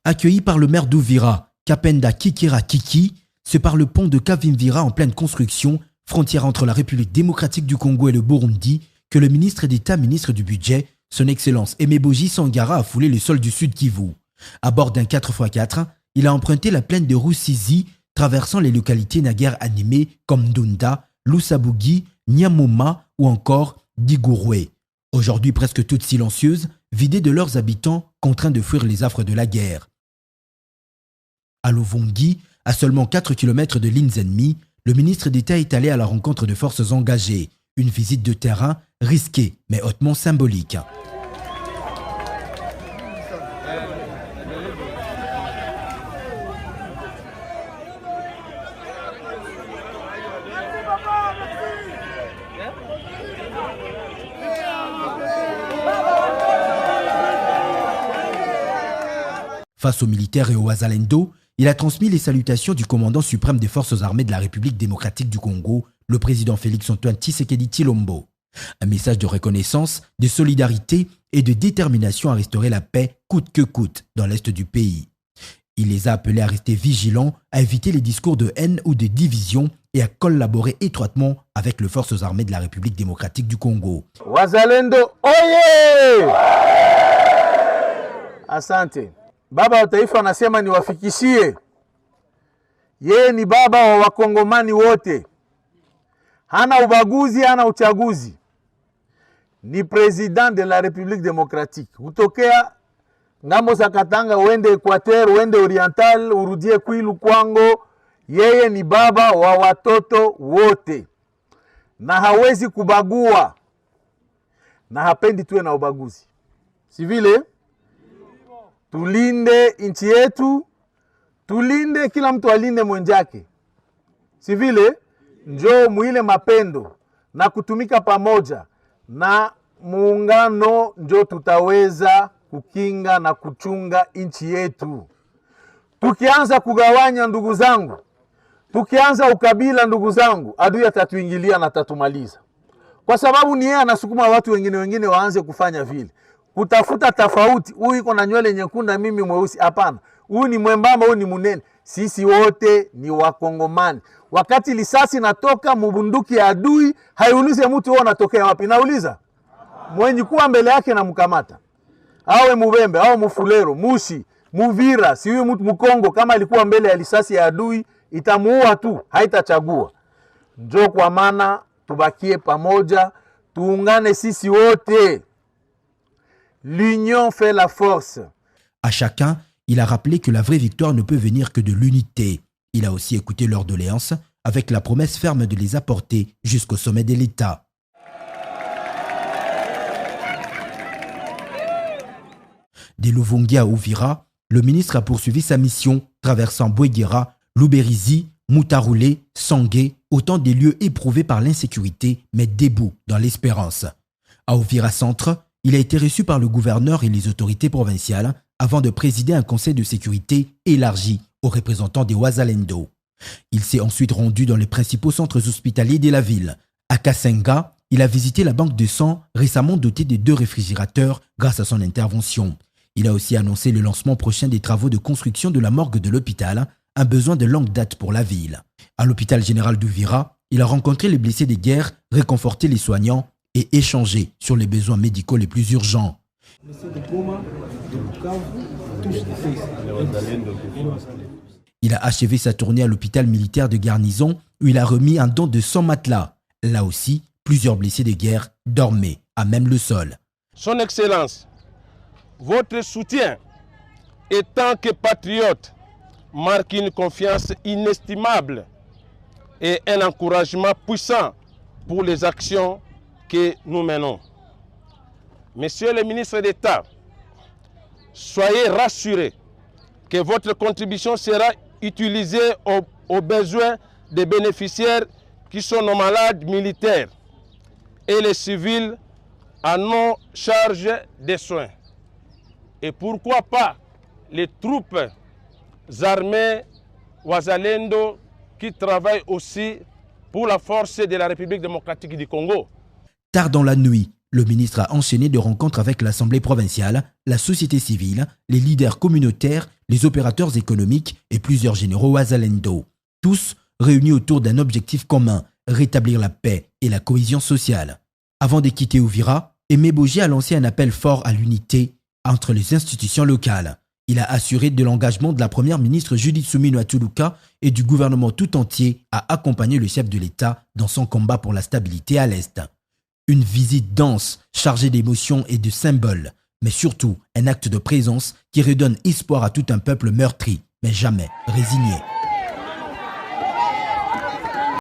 Accueilli par le maire d'Uvira, Kapenda Kikira Kiki, c'est par le pont de Kavimvira en pleine construction, frontière entre la République démocratique du Congo et le Burundi, que le ministre d'État, ministre du Budget, son Excellence Emeboji Sangara a foulé le sol du Sud Kivu. À bord d'un 4x4, il a emprunté la plaine de Rusizi, traversant les localités naguère animées comme Ndunda, Lusabugi, Nyamoma ou encore Digouroué. Aujourd'hui presque toutes silencieuses, vidées de leurs habitants, contraints de fuir les affres de la guerre. À Lovongi, à seulement 4 km de lignes ennemies, le ministre d'État est allé à la rencontre de forces engagées. Une visite de terrain risquée, mais hautement symbolique. Face aux militaires et aux Wazalendo, il a transmis les salutations du commandant suprême des forces armées de la République démocratique du Congo, le président Félix-Antoine Tshisekedi Tshilombo. Un message de reconnaissance, de solidarité et de détermination à restaurer la paix coûte que coûte dans l'est du pays. Il les a appelés à rester vigilants, à éviter les discours de haine ou de division et à collaborer étroitement avec les forces armées de la République démocratique du Congo. Wazalendo oye! Asante. Baba wa taifa anasema niwafikishie, yeye ni baba wa wakongomani wote, hana ubaguzi, hana uchaguzi, ni president de la République démocratique. Utokea ngambo za Katanga uende Equateur, uende Oriental, urudie Kwilu Kwango, yeye ni baba wa watoto wote na hawezi kubagua na hapendi tuwe na ubaguzi. Si vile? Tulinde nchi yetu, tulinde kila mtu alinde mwenzake. Si vile? Njoo muile mapendo na kutumika pamoja na muungano, njoo tutaweza kukinga na kuchunga nchi yetu. Tukianza kugawanya ndugu zangu, tukianza ukabila ndugu zangu, adui atatuingilia na tatumaliza. Kwa sababu ni yeye anasukuma watu wengine waanze kufanya vile. Kutafuta tofauti, huyu iko na nywele nyekundu mimi mweusi, hapana. Huyu ni mwembamba, huyu ni munene. Sisi wote ni wakongomani. Wakati lisasi natoka mbunduki ya adui, haiulize mtu wewe unatokea wapi. Nauliza mwenye kuwa mbele yake na mkamata. Awe Mubembe, awe Mufulero, Mushi, Muvira, si huyu mtu Mkongo kama alikuwa mbele ya lisasi ya adui, itamuua tu, haitachagua. Njoo kwa maana tubakie pamoja, tuungane sisi wote. L'union fait la force. À chacun, il a rappelé que la vraie victoire ne peut venir que de l'unité. Il a aussi écouté leurs doléances avec la promesse ferme de les apporter jusqu'au sommet de l'État. Des Lovongi à Uvira, le ministre a poursuivi sa mission, traversant Bouéguera, Luberizi, Moutaroulé, Sangué, autant des lieux éprouvés par l'insécurité, mais debout dans l'espérance. À Uvira Centre, il a été reçu par le gouverneur et les autorités provinciales avant de présider un conseil de sécurité élargi aux représentants des Wazalendo. Il s'est ensuite rendu dans les principaux centres hospitaliers de la ville. À Kasenga, il a visité la banque de sang récemment dotée de 2 réfrigérateurs grâce à son intervention. Il a aussi annoncé le lancement prochain des travaux de construction de la morgue de l'hôpital, un besoin de longue date pour la ville. À l'hôpital général d'Uvira, il a rencontré les blessés des guerres, réconforté les soignants et échangé sur les besoins médicaux les plus urgents. Il a achevé sa tournée à l'hôpital militaire de garnison où il a remis un don de 100 matelas. Là aussi, plusieurs blessés de guerre dormaient à même le sol. Son Excellence, votre soutien en tant que patriote marque une confiance inestimable et un encouragement puissant pour les actions que nous menons. Monsieur le ministre d'État, soyez rassurés que votre contribution sera utilisée aux besoins des bénéficiaires qui sont nos malades militaires et les civils à nos charges de soins. Et pourquoi pas les troupes armées Wazalendo qui travaillent aussi pour la force de la République démocratique du Congo. Tard dans la nuit, Le ministre a enchaîné de rencontres avec l'Assemblée provinciale, la société civile, les leaders communautaires, les opérateurs économiques et plusieurs généraux Wazalendo. Tous réunis autour d'un objectif commun, rétablir la paix et la cohésion sociale. Avant de quitter Uvira, Aimé Boji a lancé un appel fort à l'unité entre les institutions locales. Il a assuré de l'engagement de la première ministre Judith Suminwa Tuluka et du gouvernement tout entier à accompagner le chef de l'État dans son combat pour la stabilité à l'Est. Une visite dense, chargée d'émotions et de symboles, mais surtout un acte de présence qui redonne espoir à tout un peuple meurtri, mais jamais résigné.